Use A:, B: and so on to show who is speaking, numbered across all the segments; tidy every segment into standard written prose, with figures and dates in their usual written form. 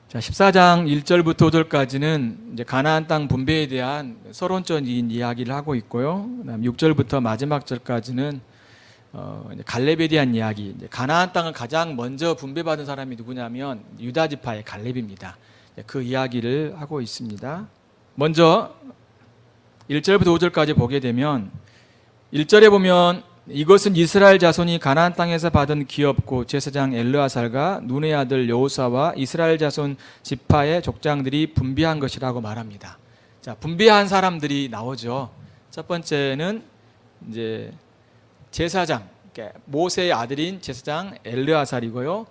A: 자, 14장 1절부터 5절까지는 이제 가나안 땅 분배에 대한 서론적인 이야기를 하고 있고요. 그다음 6절부터 마지막 절까지는 이제 갈렙에 대한 이야기. 이제 가나안 땅을 가장 먼저 분배받은 사람이 누구냐면 유다 지파의 갈렙입니다. 그 이야기를 하고 있습니다. 먼저 1절부터 5절까지 보게 되면 1절에 보면 이것은 이스라엘 자손이 가나안 땅에서 받은 기업고 제사장 엘르아살과 눈의 아들 여호사와 이스라엘 자손 지파의 족장들이 분배한 것이라고 말합니다. 자, 분배한 사람들이 나오죠. 첫 번째는 이제 제사장, 그러니까 모세의 아들인 제사장 엘르아살이고요.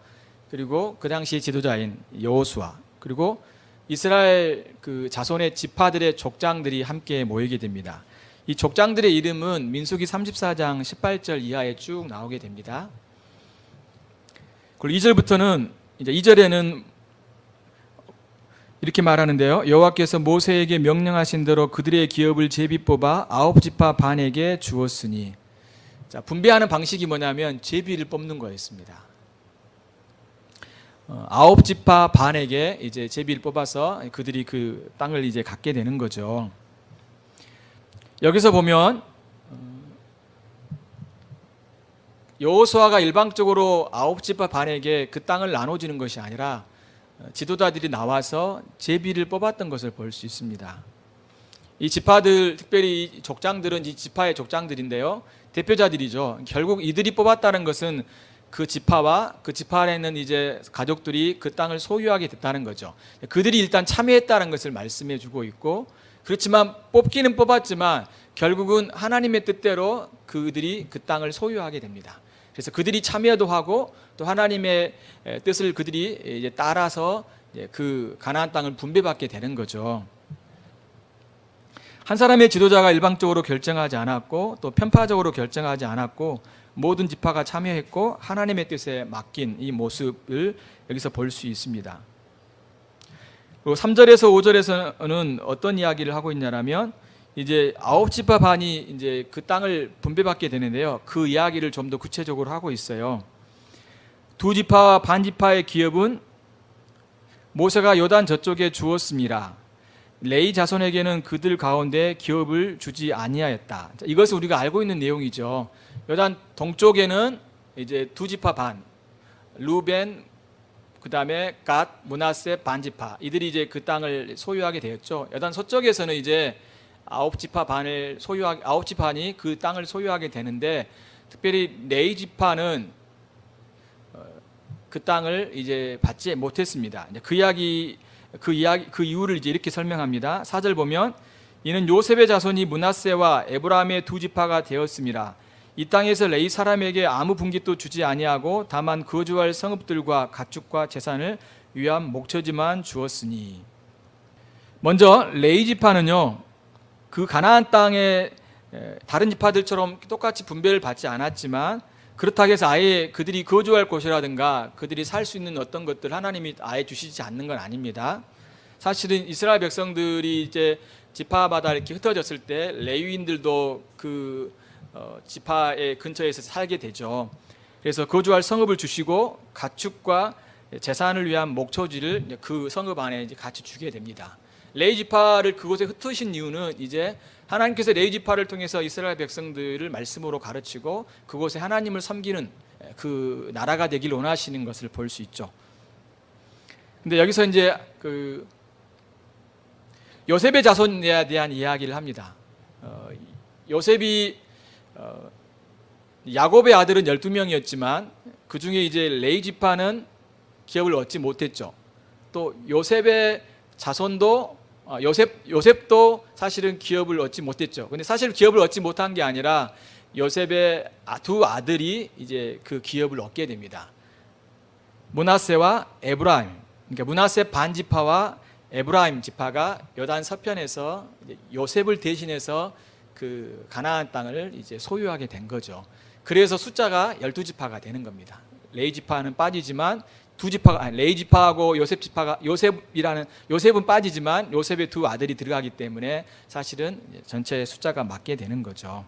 A: 그리고 그 당시 지도자인 여호수아, 그리고 이스라엘 그 자손의 지파들의 족장들이 함께 모이게 됩니다. 이 족장들의 이름은 민수기 34장 18절 이하에 쭉 나오게 됩니다. 그리고 2절부터는 이제 2절에는 이렇게 말하는데요. 여호와께서 모세에게 명령하신 대로 그들의 기업을 제비 뽑아 9지파 반에게 주었으니, 자, 분배하는 방식이 뭐냐면 제비를 뽑는 거였습니다. 9지파 반에게 이제 제비를 뽑아서 그들이 그 땅을 이제 갖게 되는 거죠. 여기서 보면 여호수아가 일방적으로 9지파 반에게 그 땅을 나눠주는 것이 아니라 지도자들이 나와서 제비를 뽑았던 것을 볼 수 있습니다. 이 지파들, 특별히 이 족장들은 이 지파의 족장들인데요, 대표자들이죠. 결국 이들이 뽑았다는 것은 그 지파와 그 지파 안에 있는 이제 가족들이 그 땅을 소유하게 됐다는 거죠. 그들이 일단 참여했다는 것을 말씀해 주고 있고, 그렇지만 뽑기는 뽑았지만 결국은 하나님의 뜻대로 그들이 그 땅을 소유하게 됩니다. 그래서 그들이 참여도 하고 또 하나님의 뜻을 그들이 이제 따라서 그 가나안 땅을 분배받게 되는 거죠. 한 사람의 지도자가 일방적으로 결정하지 않았고 또 편파적으로 결정하지 않았고 모든 지파가 참여했고 하나님의 뜻에 맡긴 이 모습을 여기서 볼 수 있습니다. 그리고 3절에서 5절에서는 어떤 이야기를 하고 있냐면 이제 9지파 반이 이제 그 땅을 분배받게 되는데요. 그 이야기를 좀 더 구체적으로 하고 있어요. 2지파와 반지파의 기업은 모세가 요단 저쪽에 주었습니다. 레위 자손에게는 그들 가운데 기업을 주지 아니하였다. 이것은 우리가 알고 있는 내용이죠. 요단 동쪽에는 이제 2지파 반, 루벤, 그 다음에 갓, 므낫세, 반지파, 이들이 이제 그 땅을 소유하게 되었죠. 요단 서쪽에서는 이제 9지파 반을 9지파니 그 땅을 소유하게 되는데, 특별히 레위 지파는 그 땅을 이제 받지 못했습니다. 그 이유를 이제 이렇게 설명합니다. 4절 보면 이는 요셉의 자손이 므낫세와 에브라임의 2지파가 되었습니다. 이 땅에서 레위 사람에게 아무 분깃도 주지 아니하고 다만 거주할 성읍들과 가축과 재산을 위한 목처지만 주었으니. 먼저 레위 지파는요, 그 가나안 땅에 다른 지파들처럼 똑같이 분배를 받지 않았지만, 그렇다고 해서 아예 그들이 거주할 곳이라든가 그들이 살 수 있는 어떤 것들 하나님이 아예 주시지 않는 건 아닙니다. 사실은 이스라엘 백성들이 이제 지파마다 이렇게 흩어졌을 때 레위인들도 그 지파의 근처에서 살게 되죠. 그래서 거주할 성읍을 주시고 가축과 재산을 위한 목초지를 그 성읍 안에 이제 같이 주게 됩니다. 레위 지파를 그곳에 흩으신 이유는 이제 하나님께서 레위 지파를 통해서 이스라엘 백성들을 말씀으로 가르치고 그곳에 하나님을 섬기는 그 나라가 되길 원하시는 것을 볼 수 있죠. 근데 여기서 이제 그 요셉의 자손에 대한 이야기를 합니다. 요셉이 야곱의 아들은 12명이었지만 그 중에 이제 레위 지파는 기업을 얻지 못했죠. 또 요셉의 자손도 요셉도 사실은 기업을 얻지 못했죠. 근데 사실 기업을 얻지 못한 게 아니라 요셉의 두 아들이 이제 그 기업을 얻게 됩니다. 므낫세와 에브라임. 그러니까 므낫세 반지파와 에브라임 지파가 요단 서편에서 요셉을 대신해서 그 가나안 땅을 이제 소유하게 된 거죠. 그래서 숫자가 12지파가 되는 겁니다. 레위 지파는 빠지지만 레위 지파하고 요셉 지파가 요셉은 빠지지만 요셉의 두 아들이 들어가기 때문에 사실은 전체 숫자가 맞게 되는 거죠.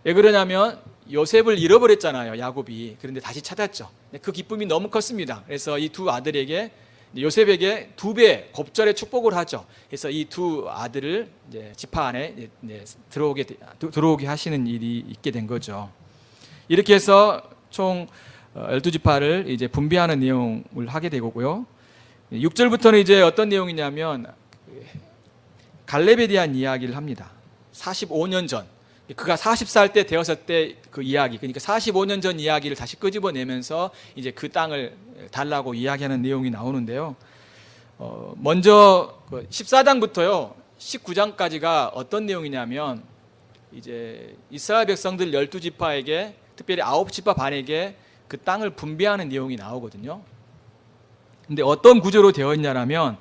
A: 왜 그러냐면 요셉을 잃어버렸잖아요, 야곱이. 그런데 다시 찾았죠. 그 기쁨이 너무 컸습니다. 그래서 이 두 아들에게 요셉에게 2배 곱절의 축복을 하죠. 그래서 이 두 아들을 이제 지파 안에 들어오게 하시는 일이 있게 된 거죠. 이렇게 해서 총 12지파를 이제 분배하는 내용을 하게 되고요. 6절부터는 이제 어떤 내용이냐면 갈렙에 대한 이야기를 합니다. 45년 전, 그가 40살 때 되었을 때 그 이야기, 그러니까 45년 전 이야기를 다시 끄집어내면서 이제 그 땅을 달라고 이야기하는 내용이 나오는데요. 먼저 14장부터요 19장까지가 어떤 내용이냐면 이제 이스라엘 백성들 12지파에게, 특별히 9지파 반에게 그 땅을 분배하는 내용이 나오거든요. 근데 어떤 구조로 되어 있냐면,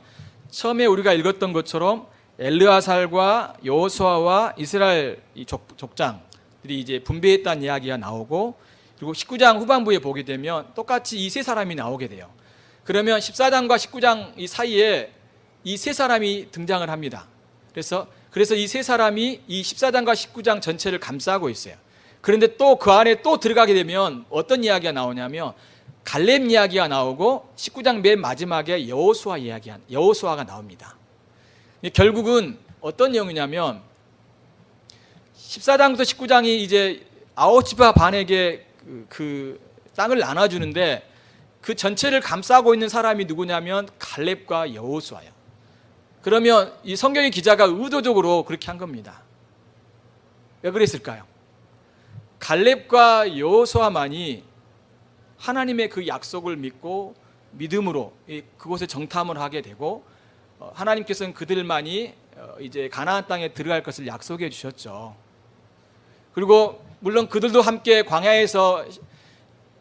A: 처음에 우리가 읽었던 것처럼 엘르아살과 여호수아와 이스라엘 족장들이 이제 분배했다는 이야기가 나오고, 그리고 19장 후반부에 보게 되면 똑같이 이 세 사람이 나오게 돼요. 그러면 14장과 19장 이 사이에 이 세 사람이 등장을 합니다. 그래서 이 세 사람이 이 14장과 19장 전체를 감싸고 있어요. 그런데 또 그 안에 또 들어가게 되면 어떤 이야기가 나오냐면 갈렙 이야기가 나오고 19장 맨 마지막에 여호수아가 나옵니다. 결국은 어떤 내용이냐면 14장부터 19장이 이제 9지파 반에게 그 땅을 나눠주는데, 그 전체를 감싸고 있는 사람이 누구냐면 갈렙과 여호수아예요. 그러면 이 성경의 기자가 의도적으로 그렇게 한 겁니다. 왜 그랬을까요? 갈렙과 여호수아만이 하나님의 그 약속을 믿고 믿음으로 그곳에 정탐을 하게 되고, 하나님께서는 그들만이 이제 가나안 땅에 들어갈 것을 약속해 주셨죠. 그리고 물론 그들도 함께 광야에서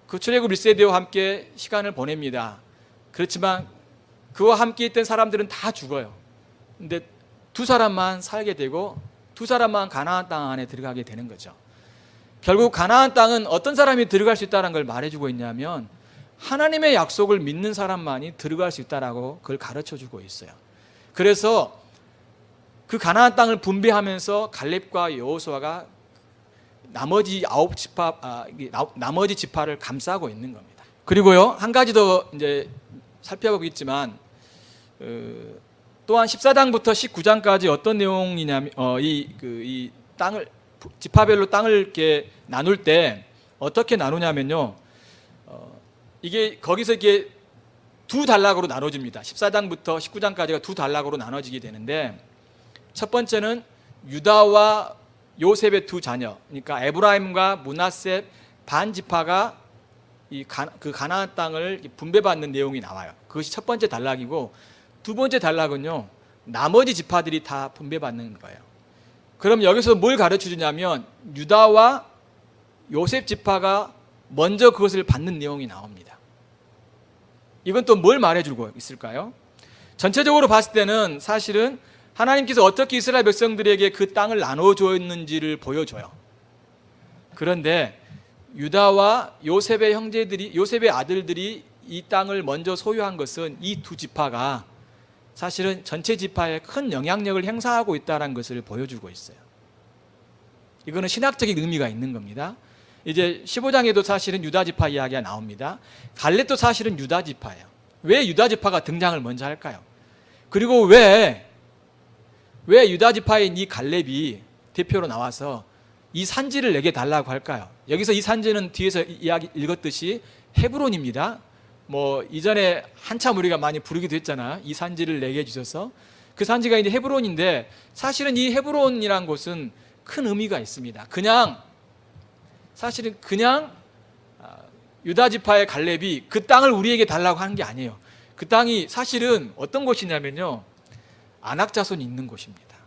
A: 그 출애굽 1세대와 함께 시간을 보냅니다. 그렇지만 그와 함께 있던 사람들은 다 죽어요. 근데 두 사람만 살게 되고 두 사람만 가나안 땅 안에 들어가게 되는 거죠. 결국 가나안 땅은 어떤 사람이 들어갈 수 있다는 걸 말해주고 있냐면, 하나님의 약속을 믿는 사람만이 들어갈 수 있다라고 그걸 가르쳐주고 있어요. 그래서 그 가나안 땅을 분배하면서 갈렙과 여호수아가 나머지 나머지 지파를 감싸고 있는 겁니다. 그리고요, 한 가지 더 이제 살펴보겠지만, 또한 14장부터 19장까지 어떤 내용이냐면, 이 땅을 지파별로 땅을 이렇게 나눌 때 어떻게 나누냐면요, 이게 거기서 이게 두 단락으로 나눠집니다. 14장부터 19장까지가 두 단락으로 나눠지게 되는데, 첫 번째는 유다와 요셉의 두 자녀, 그러니까 에브라임과 므낫세 반 지파가 그 가나안 땅을 분배받는 내용이 나와요. 그것이 첫 번째 단락이고, 두 번째 단락은요, 나머지 지파들이 다 분배받는 거예요. 그럼 여기서 뭘 가르쳐 주냐면, 유다와 요셉 지파가 먼저 그것을 받는 내용이 나옵니다. 이건 또 뭘 말해주고 있을까요? 전체적으로 봤을 때는 사실은 하나님께서 어떻게 이스라엘 백성들에게 그 땅을 나눠줬는지를 보여줘요. 그런데 유다와 요셉의 요셉의 아들들이 이 땅을 먼저 소유한 것은 이 두 지파가 사실은 전체 지파에 큰 영향력을 행사하고 있다는 것을 보여주고 있어요. 이거는 신학적인 의미가 있는 겁니다. 이제 15장에도 사실은 유다 지파 이야기가 나옵니다. 갈렙도 사실은 유다 지파예요. 왜 유다 지파가 등장을 먼저 할까요? 그리고 왜 유다 지파인 이 갈렙이 대표로 나와서 이 산지를 내게 달라고 할까요? 여기서 이 산지는 뒤에서 이야기 읽었듯이 헤브론입니다. 뭐 이전에 한참 우리가 많이 부르기도 했잖아. 이 산지를 내게 주셔서. 그 산지가 이제 헤브론인데, 사실은 이 헤브론이란 곳은 큰 의미가 있습니다. 사실은 그냥 유다 지파의 갈렙이 그 땅을 우리에게 달라고 하는 게 아니에요. 그 땅이 사실은 어떤 곳이냐면요, 아낙 자손이 있는 곳입니다.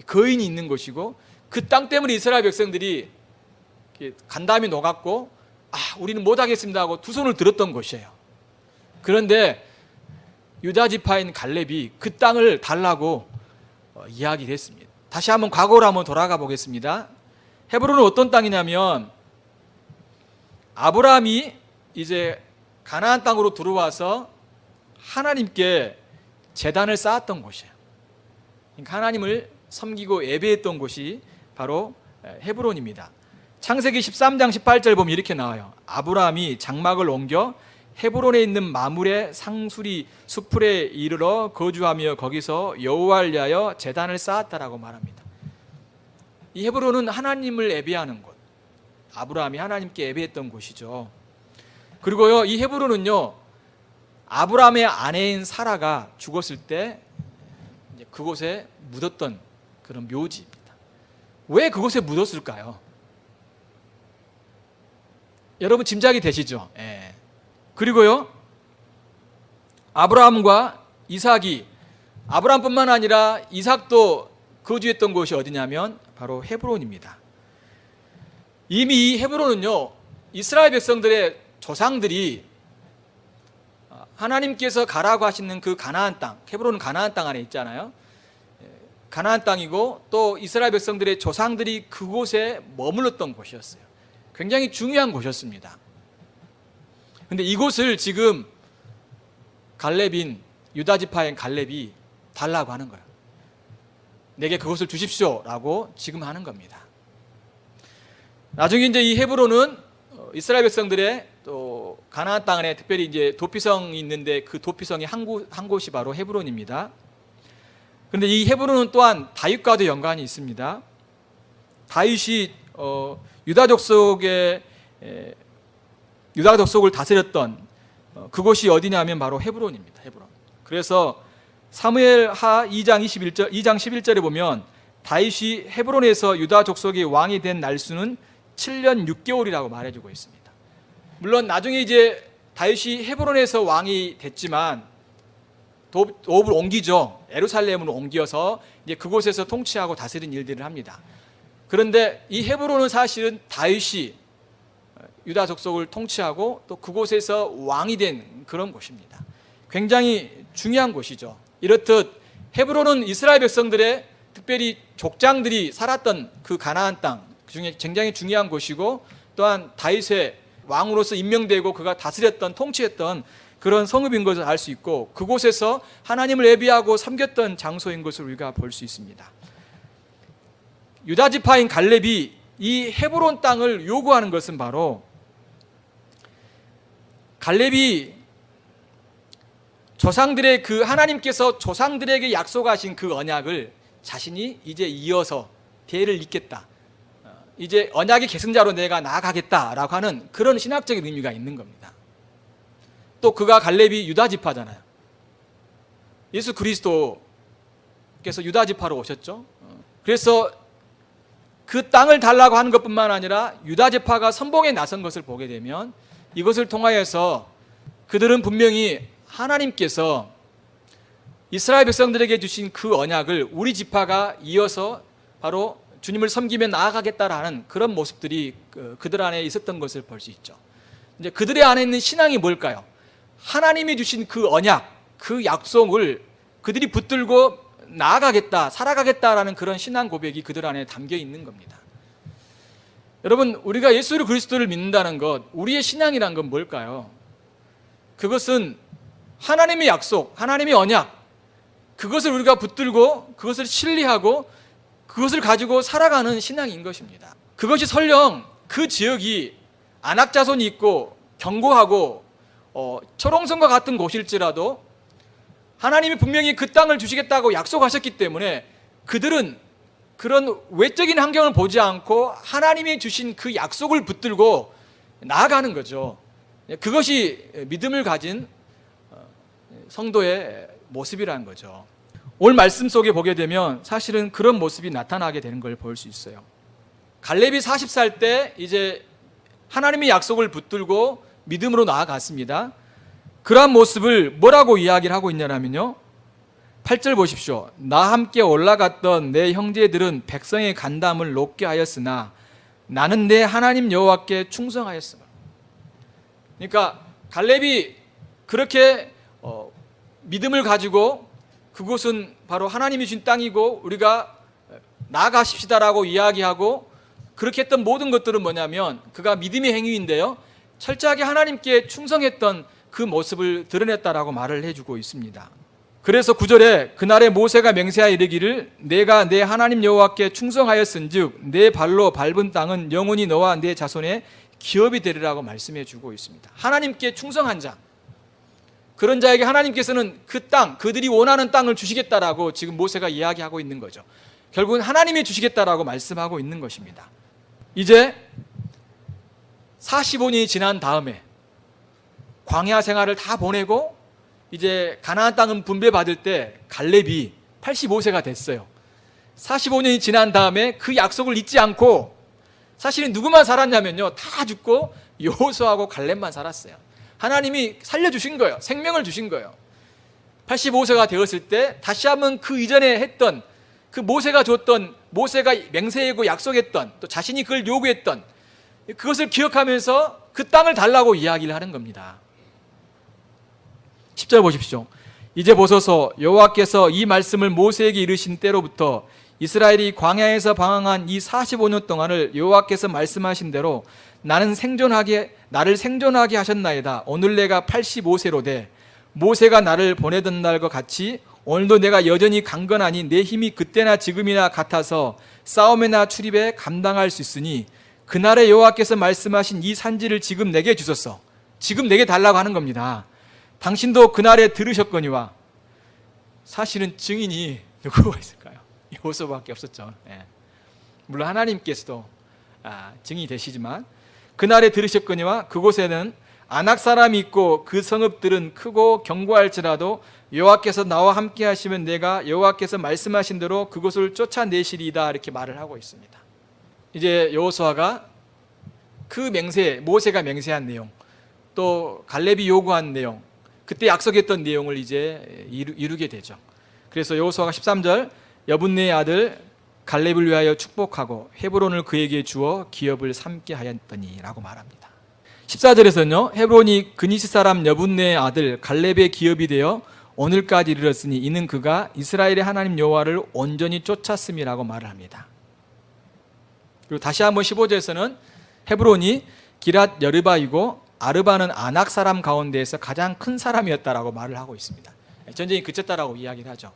A: 거인이 있는 곳이고, 그 땅 때문에 이스라엘 백성들이 간담이 녹았고, 우리는 못하겠습니다 하고 두 손을 들었던 곳이에요. 그런데 유다 지파인 갈렙이 그 땅을 달라고 이야기를 했습니다. 다시 한번 과거로 한번 돌아가 보겠습니다. 헤브론은 어떤 땅이냐면, 아브라함이 이제 가나안 땅으로 들어와서 하나님께 제단을 쌓았던 곳이에요. 하나님을 섬기고 예배했던 곳이 바로 헤브론입니다. 창세기 13장 18절 보면 이렇게 나와요. 아브라함이 장막을 옮겨 헤브론에 있는 마물의 상수리 수풀에 이르러 거주하며 거기서 여호와를 위하여 제단을 쌓았다라고 말합니다. 이 헤브론은 하나님을 예배하는 곳, 아브라함이 하나님께 예배했던 곳이죠. 그리고요, 이 헤브론은요, 아브라함의 아내인 사라가 죽었을 때 그곳에 묻었던 그런 묘지입니다. 왜 그곳에 묻었을까요? 여러분 짐작이 되시죠? 예. 그리고요, 아브라함과 이삭이, 아브라함뿐만 아니라 이삭도 거주했던 곳이 어디냐면 바로 헤브론입니다. 이미 이 헤브론은요, 이스라엘 백성들의 조상들이 하나님께서 가라고 하시는 그 가나안 땅, 헤브론은 가나안 땅 안에 있잖아요. 가나안 땅이고 또 이스라엘 백성들의 조상들이 그곳에 머물렀던 곳이었어요. 굉장히 중요한 곳이었습니다. 그런데 이곳을 지금 갈렙인, 유다 지파인 갈렙이 달라고 하는 거예요. 내게 그곳을 주십시오 라고 지금 하는 겁니다. 나중에 이제 이 헤브론은 이스라엘 백성들의 또 가나안 땅 안에 특별히 이제 도피성이 있는데 그 도피성이 한 곳이 바로 헤브론입니다. 그런데 이 헤브론은 또한 다윗과도 연관이 있습니다. 다윗이 유다 족속을 다스렸던 그곳이 어디냐면 바로 헤브론입니다. 헤브론. 그래서 사무엘하 2장 11절에 보면 다윗이 헤브론에서 유다 족속의 왕이 된 날수는 7년 6개월이라고 말해주고 있습니다. 물론 나중에 이제 다윗이 헤브론에서 왕이 됐지만 도읍을 옮기죠. 예루살렘으로 옮겨서 이제 그곳에서 통치하고 다스린 일들을 합니다. 그런데 이 헤브론은 사실은 다윗이 유다 족속을 통치하고 또 그곳에서 왕이 된 그런 곳입니다. 굉장히 중요한 곳이죠. 이렇듯 헤브론은 이스라엘 백성들의 특별히 족장들이 살았던 그 가나안 땅 중에 굉장히 중요한 곳이고 또한 다윗의 왕으로서 임명되고 그가 다스렸던 통치했던 그런 성읍인 것을 알 수 있고 그곳에서 하나님을 예배하고 섬겼던 장소인 것을 우리가 볼 수 있습니다. 유다 지파인 갈렙이 이 헤브론 땅을 요구하는 것은 바로 갈렙이 조상들의 그 하나님께서 조상들에게 약속하신 그 언약을 자신이 이제 이어서 대를 잇겠다. 이제 언약의 계승자로 내가 나아가겠다라고 하는 그런 신학적인 의미가 있는 겁니다. 또 그가 갈렙이 유다 지파잖아요. 예수 그리스도께서 유다 지파로 오셨죠. 그래서 그 땅을 달라고 하는 것뿐만 아니라 유다 지파가 선봉에 나선 것을 보게 되면 이것을 통하여서 그들은 분명히 하나님께서 이스라엘 백성들에게 주신 그 언약을 우리 지파가 이어서 바로 주님을 섬기며 나아가겠다라는 그런 모습들이 그들 안에 있었던 것을 볼 수 있죠. 이제 그들의 안에 있는 신앙이 뭘까요? 하나님이 주신 그 언약, 그 약속을 그들이 붙들고 나아가겠다, 살아가겠다라는 그런 신앙 고백이 그들 안에 담겨 있는 겁니다. 여러분, 우리가 예수 그리스도를 믿는다는 것, 우리의 신앙이란 건 뭘까요? 그것은 하나님의 약속, 하나님의 언약, 그것을 우리가 붙들고 그것을 신뢰하고 그것을 가지고 살아가는 신앙인 것입니다. 그것이 설령 그 지역이 안악자손이 있고 견고하고 초롱성과 같은 곳일지라도 하나님이 분명히 그 땅을 주시겠다고 약속하셨기 때문에 그들은 그런 외적인 환경을 보지 않고 하나님이 주신 그 약속을 붙들고 나아가는 거죠. 그것이 믿음을 가진 성도의 모습이라는 거죠. 오늘 말씀 속에 보게 되면 사실은 그런 모습이 나타나게 되는 걸 볼 수 있어요. 갈렙이 40살 때 이제 하나님의 약속을 붙들고 믿음으로 나아갔습니다. 그러한 모습을 뭐라고 이야기를 하고 있냐면요, 8절 보십시오. 나 함께 올라갔던 내 형제들은 백성의 간담을 높게 하였으나 나는 내 하나님 여호와께 충성하였으며. 그러니까 갈렙이 그렇게 믿음을 가지고 그곳은 바로 하나님이 주신 땅이고 우리가 나아가십시다라고 이야기하고 그렇게 했던 모든 것들은 뭐냐면 그가 믿음의 행위인데요, 철저하게 하나님께 충성했던 그 모습을 드러냈다라고 말을 해주고 있습니다. 그래서 9절에 그날에 모세가 맹세하여 이르기를 내가 내 하나님 여호와께 충성하였은즉 내 발로 밟은 땅은 영원히 너와 내 자손의 기업이 되리라고 말씀해 주고 있습니다. 하나님께 충성한 자, 그런 자에게 하나님께서는 그 땅, 그들이 원하는 땅을 주시겠다라고 지금 모세가 이야기하고 있는 거죠. 결국은 하나님이 주시겠다라고 말씀하고 있는 것입니다. 이제 45년이 지난 다음에 광야 생활을 다 보내고 이제 가나안 땅은 분배받을 때 갈렙이 85세가 됐어요. 45년이 지난 다음에 그 약속을 잊지 않고 사실은 누구만 살았냐면요, 다 죽고 여호수아하고 갈렙만 살았어요. 하나님이 살려주신 거예요. 생명을 주신 거예요. 85세가 되었을 때 다시 한번 그 이전에 했던 그 모세가 줬던, 모세가 맹세하고 약속했던, 또 자신이 그걸 요구했던 그것을 기억하면서 그 땅을 달라고 이야기를 하는 겁니다. 10절 보십시오. 이제 보소서, 여호와께서 이 말씀을 모세에게 이르신 때로부터 이스라엘이 광야에서 방황한 이 45년 동안을 여호와께서 말씀하신 대로 나를 생존하게 하셨나이다. 오늘 내가 85세로 돼 모세가 나를 보내던 날과 같이 오늘도 내가 여전히 강건하니 내 힘이 그때나 지금이나 같아서 싸움이나 출입에 감당할 수 있으니 그날에 여호와께서 말씀하신 이 산지를 지금 내게 주소서. 지금 내게 달라고 하는 겁니다. 당신도 그날에 들으셨거니와. 사실은 증인이 누구가 있을까요? 여호수아밖에 없었죠. 물론 하나님께서도 증인이 되시지만 그날에 들으셨거니와 그곳에는 아낙 사람이 있고 그 성읍들은 크고 견고할지라도 여호와께서 나와 함께 하시면 내가 여호와께서 말씀하신 대로 그곳을 쫓아내시리이다. 이렇게 말을 하고 있습니다. 이제 여호수아가 그 맹세, 모세가 맹세한 내용, 또 갈렙이 요구한 내용, 그때 약속했던 내용을 이제 이루게 되죠. 그래서 여호수아가 13절 여분네의 아들 갈렙을 위하여 축복하고 헤브론을 그에게 주어 기업을 삼게 하였더니 라고 말합니다. 14절에서는요, 헤브론이 그니시 사람 여분네의 아들 갈렙의 기업이 되어 오늘까지 이르렀으니 이는 그가 이스라엘의 하나님 여호와를 온전히 쫓았음이라고 말을 합니다. 그리고 다시 한번 15절에서는 헤브론이 기랏 여르바이고 아르바는 아낙 사람 가운데에서 가장 큰 사람이었다라고 말을 하고 있습니다. 전쟁이 그쳤다라고 이야기를 하죠.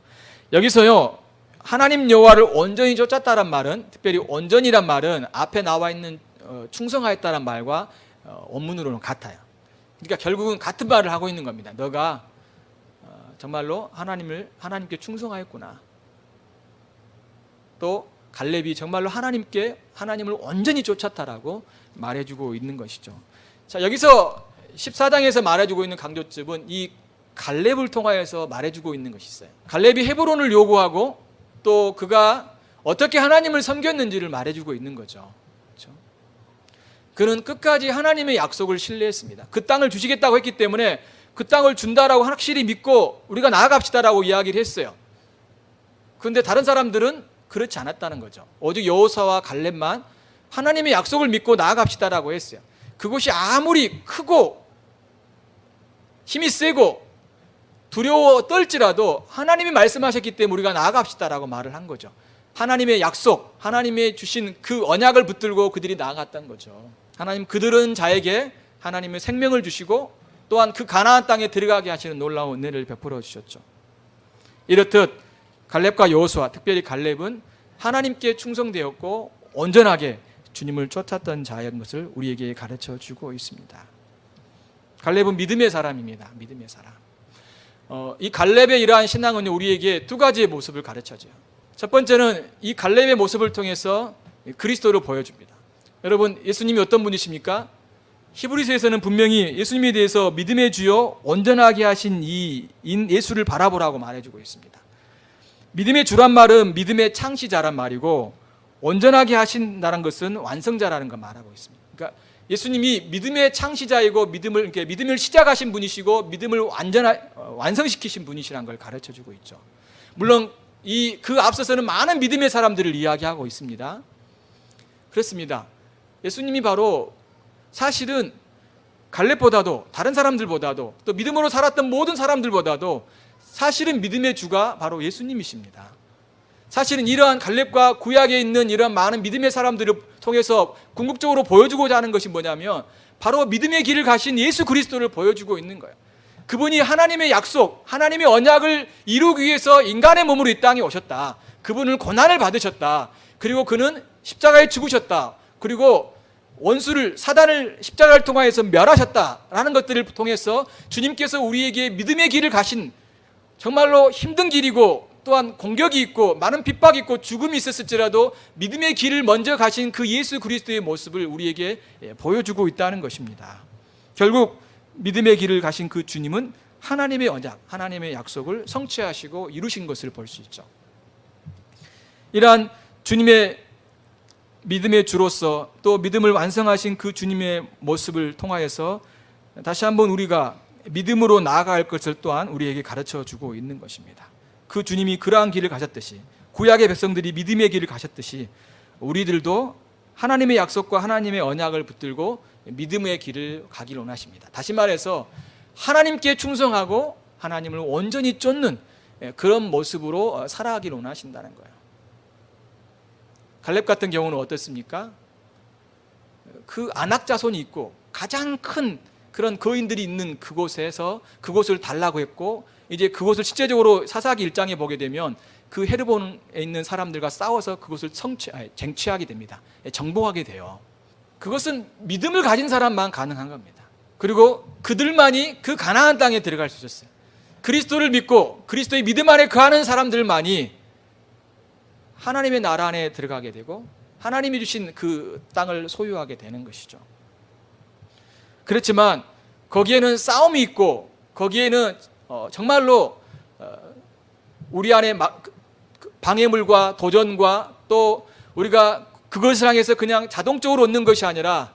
A: 여기서요, 하나님 여호와를 온전히 쫓았다란 말은, 특별히 온전이란 말은 앞에 나와 있는 충성하였다란 말과 원문으로는 같아요. 그러니까 결국은 같은 말을 하고 있는 겁니다. 너가 정말로 하나님께 충성하였구나. 또 갈렙이 정말로 하나님을 온전히 쫓았다라고 말해주고 있는 것이죠. 자, 여기서 14장에서 말해주고 있는 강조점은 이 갈렙을 통하여서 말해주고 있는 것이 있어요. 갈렙이 헤브론을 요구하고 또 그가 어떻게 하나님을 섬겼는지를 말해주고 있는 거죠. 그렇죠? 그는 끝까지 하나님의 약속을 신뢰했습니다. 그 땅을 주시겠다고 했기 때문에 그 땅을 준다라고 확실히 믿고 우리가 나아갑시다라고 이야기를 했어요. 그런데 다른 사람들은 그렇지 않았다는 거죠. 오직 여호수아와 갈렙만 하나님의 약속을 믿고 나아갑시다라고 했어요. 그것이 아무리 크고 힘이 세고 두려워 떨지라도 하나님이 말씀하셨기 때문에 우리가 나아갑시다라고 말을 한 거죠. 하나님의 약속, 하나님의 주신 그 언약을 붙들고 그들이 나아갔던 거죠. 하나님 그들은 자에게 하나님의 생명을 주시고 또한 그 가나안 땅에 들어가게 하시는 놀라운 은혜를 베풀어 주셨죠. 이렇듯 갈렙과 여호수아, 특별히 갈렙은 하나님께 충성되었고 온전하게 주님을 쫓았던 자인 것을 우리에게 가르쳐 주고 있습니다. 갈렙은 믿음의 사람입니다. 믿음의 사람. 이 갈렙의 이러한 신앙은 우리에게 두 가지의 모습을 가르쳐줘요. 첫 번째는 이 갈렙의 모습을 통해서 그리스도를 보여줍니다. 여러분, 예수님이 어떤 분이십니까? 히브리서에서는 분명히 예수님에 대해서 믿음의 주요 온전하게 하신 이 예수를 바라보라고 말해주고 있습니다. 믿음의 주란 말은 믿음의 창시자란 말이고 온전하게 하신다는 것은 완성자라는 걸 말하고 있습니다. 그러니까 예수님이 믿음의 창시자이고 믿음을 시작하신 분이시고 믿음을 완성시키신 분이시라는 걸 가르쳐주고 있죠. 물론 그 앞서서는 많은 믿음의 사람들을 이야기하고 있습니다. 그렇습니다. 예수님이 바로 사실은 갈렙보다도 다른 사람들보다도 또 믿음으로 살았던 모든 사람들보다도 사실은 믿음의 주가 바로 예수님이십니다. 사실은 이러한 갈렙과 구약에 있는 이러한 많은 믿음의 사람들을 통해서 궁극적으로 보여주고자 하는 것이 뭐냐면 바로 믿음의 길을 가신 예수 그리스도를 보여주고 있는 거예요. 그분이 하나님의 약속, 하나님의 언약을 이루기 위해서 인간의 몸으로 이 땅에 오셨다. 그분은 고난을 받으셨다. 그리고 그는 십자가에 죽으셨다. 그리고 원수를 사단을 십자가를 통하여서 멸하셨다라는 것들을 통해서 주님께서 우리에게 믿음의 길을 가신 정말로 힘든 길이고 또한 공격이 있고 많은 핍박이 있고 죽음이 있었을지라도 믿음의 길을 먼저 가신 그 예수 그리스도의 모습을 우리에게 보여주고 있다는 것입니다. 결국 믿음의 길을 가신 그 주님은 하나님의 언약, 하나님의 약속을 성취하시고 이루신 것을 볼 수 있죠. 이러한 주님의 믿음의 주로서 또 믿음을 완성하신 그 주님의 모습을 통하여서 다시 한번 우리가 믿음으로 나아갈 것을 또한 우리에게 가르쳐 주고 있는 것입니다. 그 주님이 그러한 길을 가셨듯이, 구약의 백성들이 믿음의 길을 가셨듯이 우리들도 하나님의 약속과 하나님의 언약을 붙들고 믿음의 길을 가기를 원하십니다. 다시 말해서 하나님께 충성하고 하나님을 온전히 쫓는 그런 모습으로 살아가기를 원하신다는 거예요. 갈렙 같은 경우는 어떻습니까? 그 아낙 자손이 있고 가장 큰 그런 거인들이 있는 그곳에서 그곳을 달라고 했고, 이제 그곳을 실제적으로 사사기 1장에 보게 되면 그 헤르본에 있는 사람들과 싸워서 그곳을 쟁취하게 됩니다. 정복하게 돼요. 그것은 믿음을 가진 사람만 가능한 겁니다. 그리고 그들만이 그 가나안 땅에 들어갈 수 있었어요. 그리스도를 믿고 그리스도의 믿음 안에 거하는 사람들만이 하나님의 나라 안에 들어가게 되고 하나님이 주신 그 땅을 소유하게 되는 것이죠. 그렇지만 거기에는 싸움이 있고 거기에는 정말로 우리 안에 방해물과 도전과 또 우리가 그것을 향해서 그냥 자동적으로 얻는 것이 아니라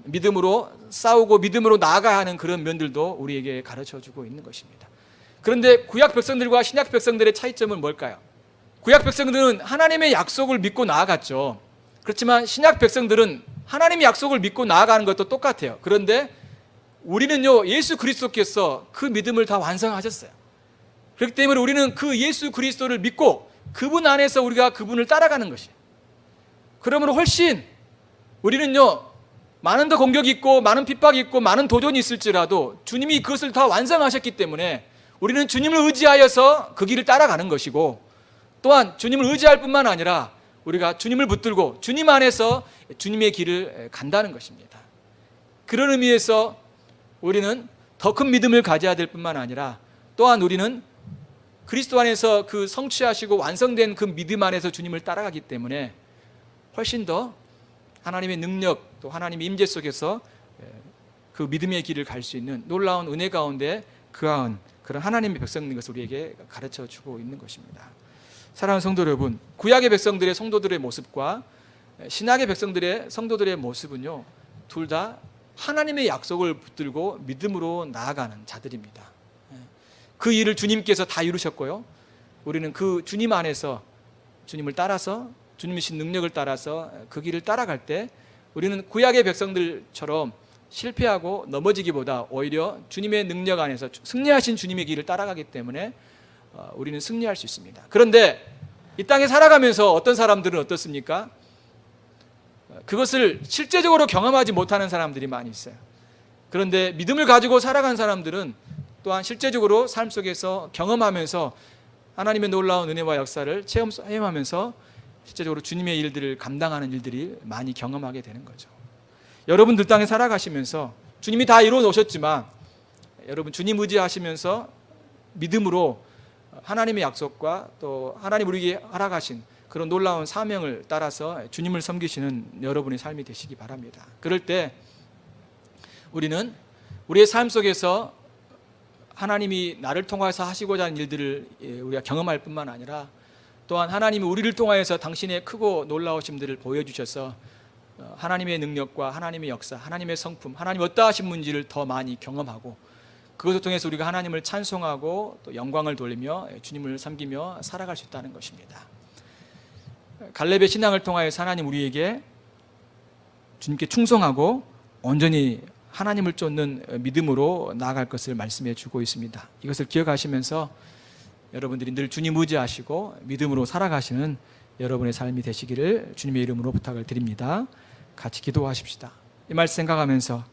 A: 믿음으로 싸우고 믿음으로 나아가야 하는 그런 면들도 우리에게 가르쳐주고 있는 것입니다. 그런데 구약 백성들과 신약 백성들의 차이점은 뭘까요? 구약 백성들은 하나님의 약속을 믿고 나아갔죠. 그렇지만 신약 백성들은 하나님의 약속을 믿고 나아가는 것도 똑같아요. 그런데 우리는요, 예수 그리스도께서 그 믿음을 다 완성하셨어요. 그렇기 때문에 우리는 그 예수 그리스도를 믿고 그분 안에서 우리가 그분을 따라가는 것이에요. 그러므로 훨씬 우리는요, 많은 더 공격이 있고 많은 핍박이 있고 많은 도전이 있을지라도 주님이 그것을 다 완성하셨기 때문에 우리는 주님을 의지하여서 그 길을 따라가는 것이고, 또한 주님을 의지할 뿐만 아니라 우리가 주님을 붙들고 주님 안에서 주님의 길을 간다는 것입니다. 그런 의미에서 우리는 더 큰 믿음을 가져야 될 뿐만 아니라 또한 우리는 그리스도 안에서 그 성취하시고 완성된 그 믿음 안에서 주님을 따라가기 때문에 훨씬 더 하나님의 능력 또 하나님의 임재 속에서 그 믿음의 길을 갈 수 있는 놀라운 은혜 가운데 그한 그런 하나님의 백성인 것을 우리에게 가르쳐 주고 있는 것입니다. 사랑하는 성도 여러분, 구약의 백성들의 성도들의 모습과 신약의 백성들의 성도들의 모습은요, 둘 다 하나님의 약속을 붙들고 믿음으로 나아가는 자들입니다. 그 일을 주님께서 다 이루셨고요, 우리는 그 주님 안에서 주님을 따라서 주님의 신 능력을 따라서 그 길을 따라갈 때 우리는 구약의 백성들처럼 실패하고 넘어지기보다 오히려 주님의 능력 안에서 승리하신 주님의 길을 따라가기 때문에 우리는 승리할 수 있습니다. 그런데 이 땅에 살아가면서 어떤 사람들은 어떻습니까? 그것을 실제적으로 경험하지 못하는 사람들이 많이 있어요. 그런데 믿음을 가지고 살아간 사람들은 또한 실제적으로 삶 속에서 경험하면서 하나님의 놀라운 은혜와 역사를 체험하면서 실제적으로 주님의 일들을 감당하는 일들이 많이 경험하게 되는 거죠. 여러분들 땅에 살아가시면서 주님이 다 이루어 놓으셨지만 여러분 주님 의지하시면서 믿음으로 하나님의 약속과 또 하나님 우리에게 허락하신 그런 놀라운 사명을 따라서 주님을 섬기시는 여러분의 삶이 되시기 바랍니다. 그럴 때 우리는 우리의 삶 속에서 하나님이 나를 통해서 하시고자 하는 일들을 우리가 경험할 뿐만 아니라 또한 하나님이 우리를 통하여서 당신의 크고 놀라우심들을 보여주셔서 하나님의 능력과 하나님의 역사, 하나님의 성품, 하나님 어떠하신 분지를 더 많이 경험하고 그것을 통해서 우리가 하나님을 찬송하고 또 영광을 돌리며 주님을 섬기며 살아갈 수 있다는 것입니다. 갈렙의 신앙을 통하여서 하나님 우리에게 주님께 충성하고 온전히 하나님을 쫓는 믿음으로 나아갈 것을 말씀해 주고 있습니다. 이것을 기억하시면서 여러분들이 늘 주님 의지하시고 믿음으로 살아가시는 여러분의 삶이 되시기를 주님의 이름으로 부탁을 드립니다. 같이 기도하십시다. 이 말씀 생각하면서